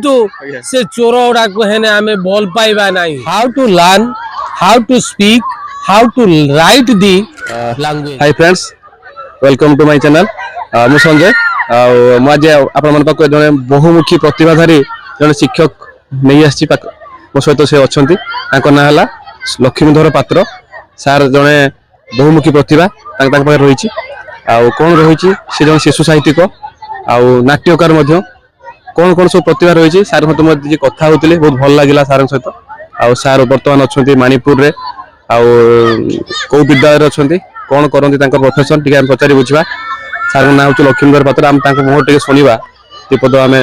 किंतु से चोर गुड़ा को हेने आमे भल पाइबा नहीं how to learn how to speak how to write the language hi friends welcome to my channel मु संजय आज आपण पाक जने बहुमुखी प्रतिभाधारी जने शिक्षक नहीं आसी मो सहित से अच्छा ना है लक्ष्मीधर पात्र सार जने बहुमुखी प्रतिभा रही कौन रही से जन शिशु साहित्यिक आउ नाट्यकार कौन कौन सब प्रतिभा रही सार मत कथा होते बहुत भल लगे सार सहित आउ सार बर्तमान अच्छा मणिपुर रे कौ विद्यालय अच्छा कौन करती प्रोफेशन टी पचारि बुझा सार ना हूँ लक्ष्मीधर पात्र आम मुहर टे शुणा दीपद आम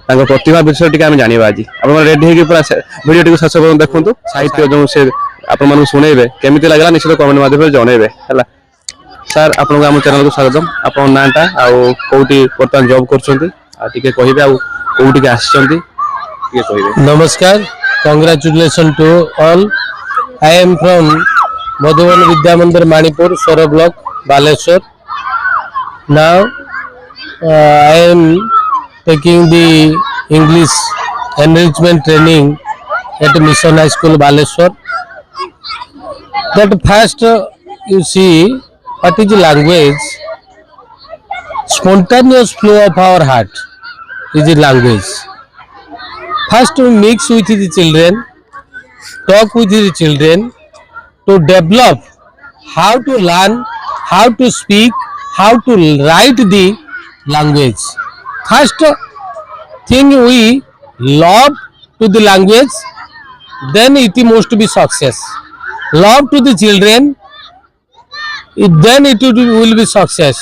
प्रतिभा विषय टी जाना आज आप रेडी हो पूरा भिडियो टी शेष देखूँ साहित्य जो से आप शुणेबे केमी लगे निश्चित कमेंट माध्यम जनइबे है सार आपको आम चैनल को स्वागतम आप नाटा आउटी बर्तमान जॉब करके कहे आउटी आसते नमस्कार congratulation to all I am from Madhuban Vidya Mandir Manipur Soro block Baleshwar now I am taking the English enrichment training at mission high school baleshwar that first you see what is language spontaneous flow of our heart is the language first we mix with the children talk with the children to develop how to learn how to speak how to write the language first thing we love to the language then it must be success love to the children then it will be success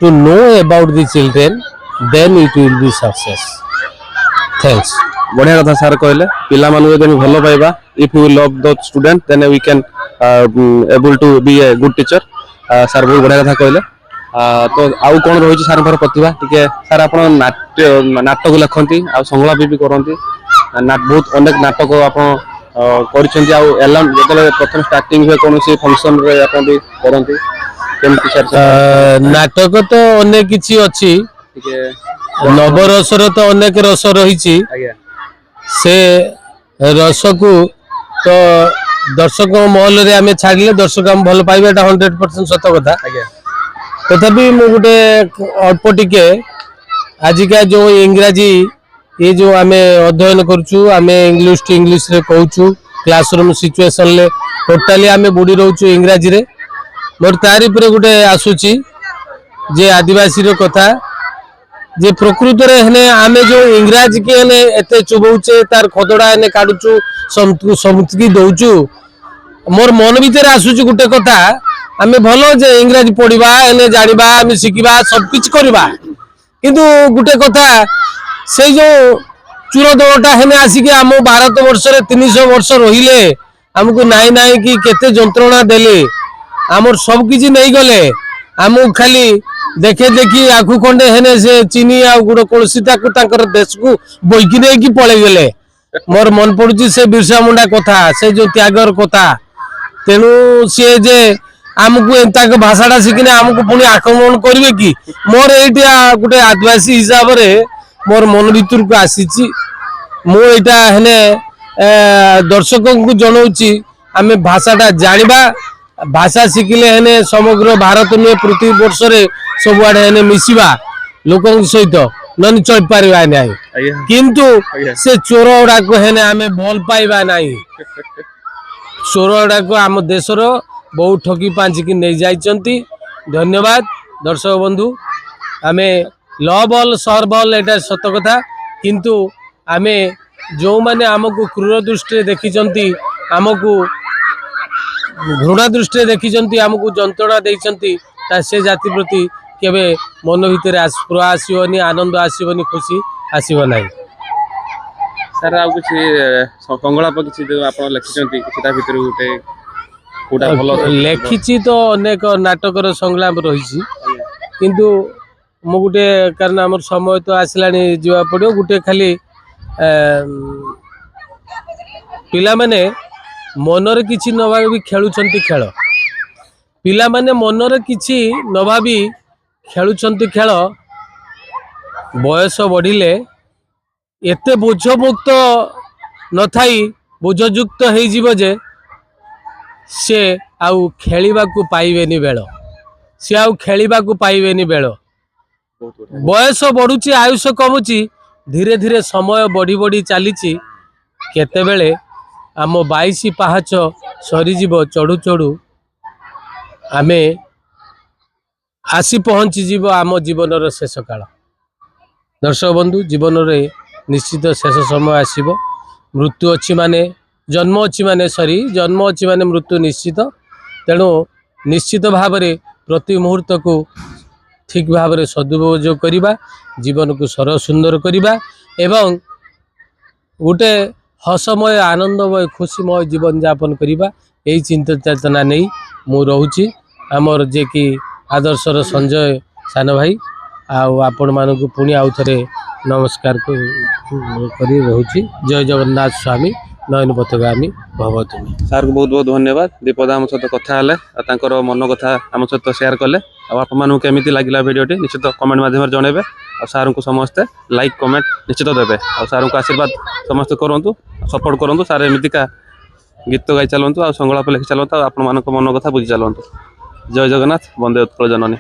to know about the children then it will be success thanks बढ़िया कथा सार कहले पिला मानु जदि भलो पाइबा if you love the student then we can able to be a good teacher sir बहुत बढ़िया कथा कहले तो आउ कोन रही सार प्रतिभा टिके सार आपण नाटक लिखती आ संगला भी करती बहुत अनेक नाटक आप प्रथम स्टार्टिंग हुए कौन फंक्शन भी करती नाटक तो अनेक किछि अछि नवरसर तो अनेक रस रही से रस को तो दर्शक महल रे आमे छाड़िले दर्शक हम भल पाइबे 100% सत कथा तथापि मु गोटे अल्प टिके आजिका जो इंग्राजी ये जो आमे अध्ययन करूछु आमे इंग्लिश टू इंग्लिश रे कहूछु क्लासरूम सिचुएशन ले टोटली आमे बुडी रहूछु इंग्राजी रे मोर तारी पर गुटे आसुची जे आदिवासी रो कथा जे प्रकृत रे हने आमे जो इंग्राजी के हने एते चुबौचे तार खदडा हने काडुछु समतकी दउछु मोर मन भीतर आसुची गुटे कथा आमे भलो जे इंग्राजी पढिबा हने जानिबा आमे सिकिबा सब किछ करबा किंतु गुटे कथा से जो चूर दलटा हेने आसिक आम भारत वर्ष 300 वर्ष रहिले आमको नाई नाई कि केते जंत्रणा देले आमर सब किछि नहीं गले आमको खाली देखे देखी आखु खंडे हेने से चीनी आ गुड़ कलसीता को तांकर देश को बोइकी नै कि पळे गेले मोर मन पड़ुची से बिरसा मुंडा कथा से जो त्यागर कथा तेनु से जे आमको एंता के भाषाटा सिकिने आमको पुनी आक्रमण करिवे कि मोर एटिया गुटे आदिवासी हिसाब रे मोर मन भीतर को आसीची मो एटा हेने दर्शकों को जनौची आमे भाषाटा जानिबा भाषा शिखिले हेने समग्र भारत नुहे पृथ्वी वर्ष रे सब आडे हेने मिसिबा लोकन सहित नन चल पारिबा नै किंतु से चोर उडा को हेने आमे भल पाइबा नै चोर उडा को आम देश रो बहुत ठकी पांच की नै जाइचंती धन्यवाद दर्शक बंधु आमे लव ऑल सर्व ऑल एटा सत कथा किंतु आमे जो माने हमको क्रूर दृष्टि देखिचंती हमको घृणा दृष्टि देखिचंती हमको जंत्रणा देइचंती ता से जाति प्रति केबे मन भीतर स्पृह आसीबनी आनंद आसीबनी खुशी आसीब नाही सर आ कुछ संगलाप किछि जो आपण लिखिचंती किछटा भीतर गुटे कोटा भलो लिखिछि तो अनेक नाटक रो संगलाप रहिछि किंतु मु गुटे कारण आमर समय तो आसलानी जीवा पड़ो गुटे खाली पिला माने मनरे किछि न भाबी खेलुचंती खेल पिला माने मनरे किछि न भाबी खेलुचंती खेल बयस बढ़िले एते बोझमुक्त न थाई बोझयुक्त हो जे से आउ खेलिबाकू पाइबेनी बेल सी आउ खेलिबाकू पाइबेनी बेल बयस बढ़ुची आयुष कमुची धीरे धीरे समय बढ़ी बढ़ी चली केतेबेले आम 22 पाहाच सरीजीव चढ़ू चढ़ू आमे आसी पहुँची जीव आम जीवनर शेष काल। दर्शक बंधु जीवन रे निश्चित शेष समय आसीबो मृत्यु अच्छी माने जन्म अच्छी माने सॉरी जन्म अच्छी माने मृत्यु निश्चित तेणु निश्चित भाव में प्रति मुहूर्त को ठीक भाव में सदुपयोग करवा जीवन को सरल सुंदर करवा एवं गोटे हसमय आनंदमय खुशीमय जीवन यापन करवा यही चिंता चेतना नहीं मु रोची आमर जे कि आदर्शर संजय सान भाई आपण मानक पुणी आउ थे नमस्कार करी रोची। जय जगन्नाथ स्वामी नयन पथगामी भव तुमे। सार को बहुत बहुत धन्यवाद दीपद आम सहित कथा हेले मन कथा आम सहित शेयर कले आपको केमी लगे भिडियोटी निश्चित कमेंट माध्यम जनइबे और सार को समस्ते लाइक कमेंट निश्चित देवे और सार को आशीर्वाद समस्ते करूँ सपोर्ट करूँ सार एमतीका गीत गाई चलतु आ संगलाप लिखि चलतु आपण मन कथा बुझी चलतु। जय जगन्नाथ वंदे उत्कल जननी।